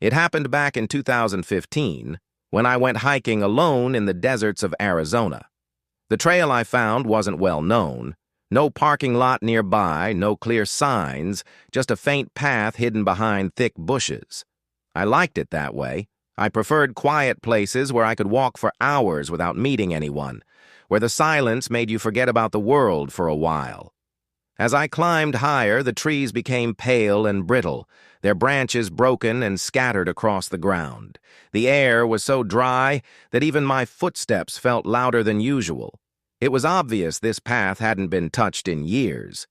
It happened back in 2015 when I went hiking alone in the deserts of Arizona. The trail I found wasn't well known. No parking lot nearby, no clear signs, just a faint path hidden behind thick bushes. I liked it that way. I preferred quiet places where I could walk for hours without meeting anyone, where the silence made you forget about the world for a while. As I climbed higher, the trees became pale and brittle, their branches broken and scattered across the ground. The air was so dry that even my footsteps felt louder than usual. It was obvious this path hadn't been touched in years.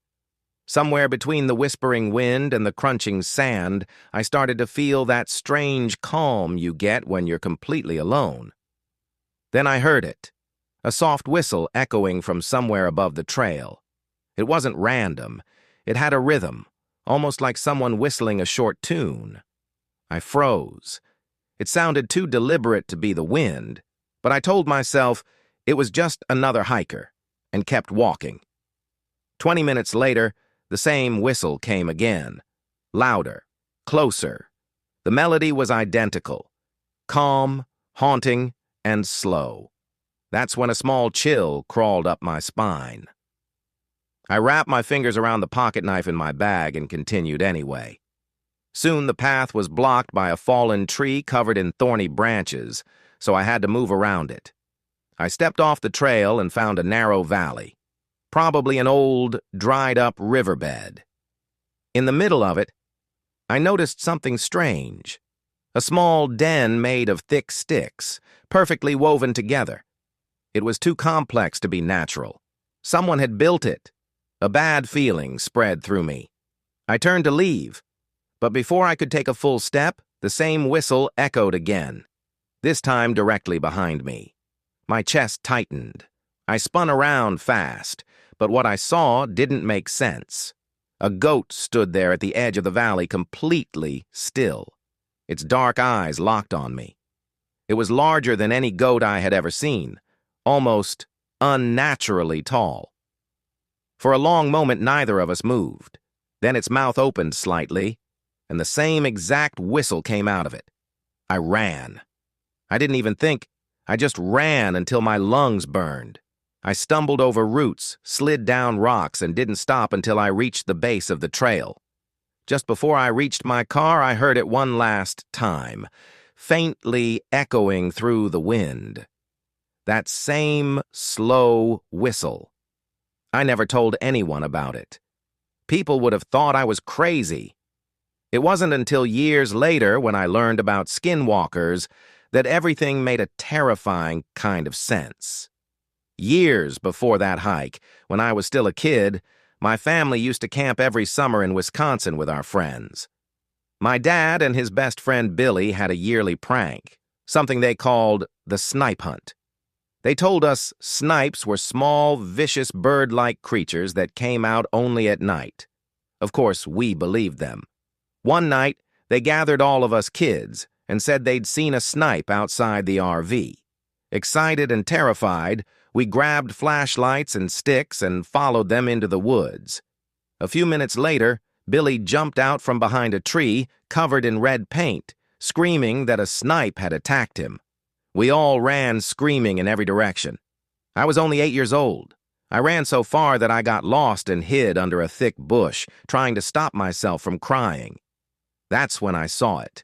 Somewhere between the whispering wind and the crunching sand, I started to feel that strange calm you get when you're completely alone. Then I heard it, a soft whistle echoing from somewhere above the trail. It wasn't random. It had a rhythm, almost like someone whistling a short tune. I froze. It sounded too deliberate to be the wind, but I told myself it was just another hiker, and kept walking. 20 minutes later, the same whistle came again. Louder, closer. The melody was identical. Calm, haunting, and slow. That's when a small chill crawled up my spine. I wrapped my fingers around the pocket knife in my bag and continued anyway. Soon the path was blocked by a fallen tree covered in thorny branches, so I had to move around it. I stepped off the trail and found a narrow valley, probably an old, dried-up riverbed. In the middle of it, I noticed something strange. A small den made of thick sticks, perfectly woven together. It was too complex to be natural. Someone had built it. A bad feeling spread through me. I turned to leave, but before I could take a full step, the same whistle echoed again, this time directly behind me. My chest tightened. I spun around fast, but what I saw didn't make sense. A goat stood there at the edge of the valley, completely still. Its dark eyes locked on me. It was larger than any goat I had ever seen, almost unnaturally tall. For a long moment, neither of us moved. Then its mouth opened slightly, and the same exact whistle came out of it. I ran. I didn't even think. I just ran until my lungs burned. I stumbled over roots, slid down rocks, and didn't stop until I reached the base of the trail. Just before I reached my car, I heard it one last time, faintly echoing through the wind. That same slow whistle. I never told anyone about it. People would have thought I was crazy. It wasn't until years later, when I learned about skinwalkers, that everything made a terrifying kind of sense. Years before that hike, when I was still a kid, my family used to camp every summer in Wisconsin with our friends. My dad and his best friend Billy had a yearly prank, something they called the snipe hunt. They told us snipes were small, vicious bird-like creatures that came out only at night. Of course, we believed them. One night, they gathered all of us kids and said they'd seen a snipe outside the RV. Excited and terrified, we grabbed flashlights and sticks and followed them into the woods. A few minutes later, Billy jumped out from behind a tree, covered in red paint, screaming that a snipe had attacked him. We all ran screaming in every direction. I was only 8 years old. I ran so far that I got lost and hid under a thick bush, trying to stop myself from crying. That's when I saw it.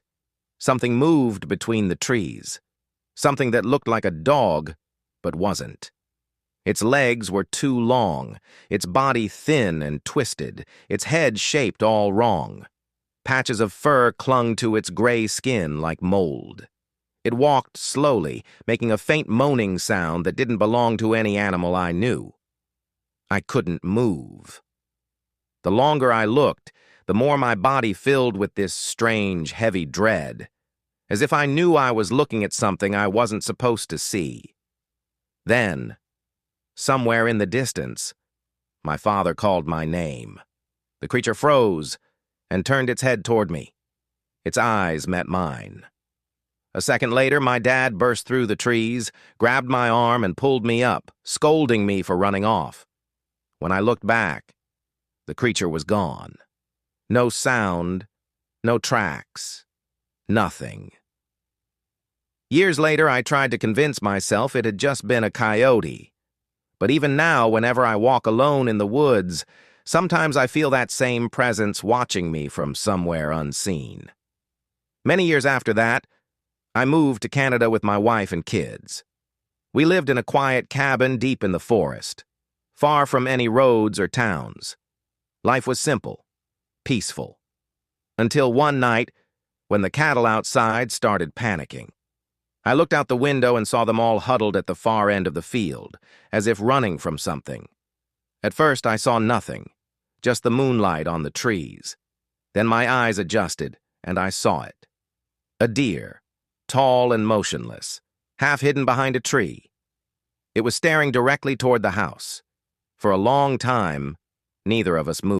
Something moved between the trees. Something that looked like a dog, but wasn't. Its legs were too long, its body thin and twisted, its head shaped all wrong. Patches of fur clung to its gray skin like mold. It walked slowly, making a faint moaning sound that didn't belong to any animal I knew. I couldn't move. The longer I looked, the more my body filled with this strange, heavy dread, as if I knew I was looking at something I wasn't supposed to see. Then, somewhere in the distance, my father called my name. The creature froze and turned its head toward me. Its eyes met mine. A second later, my dad burst through the trees, grabbed my arm, and pulled me up, scolding me for running off. When I looked back, the creature was gone. No sound, no tracks. Nothing. Years later, I tried to convince myself it had just been a coyote. But even now, whenever I walk alone in the woods, sometimes I feel that same presence watching me from somewhere unseen. Many years after that, I moved to Canada with my wife and kids. We lived in a quiet cabin deep in the forest, far from any roads or towns. Life was simple, peaceful. Until one night, when the cattle outside started panicking. I looked out the window and saw them all huddled at the far end of the field, as if running from something. At first, I saw nothing, just the moonlight on the trees. Then my eyes adjusted, and I saw it. A deer, tall and motionless, half hidden behind a tree. It was staring directly toward the house. For a long time, neither of us moved.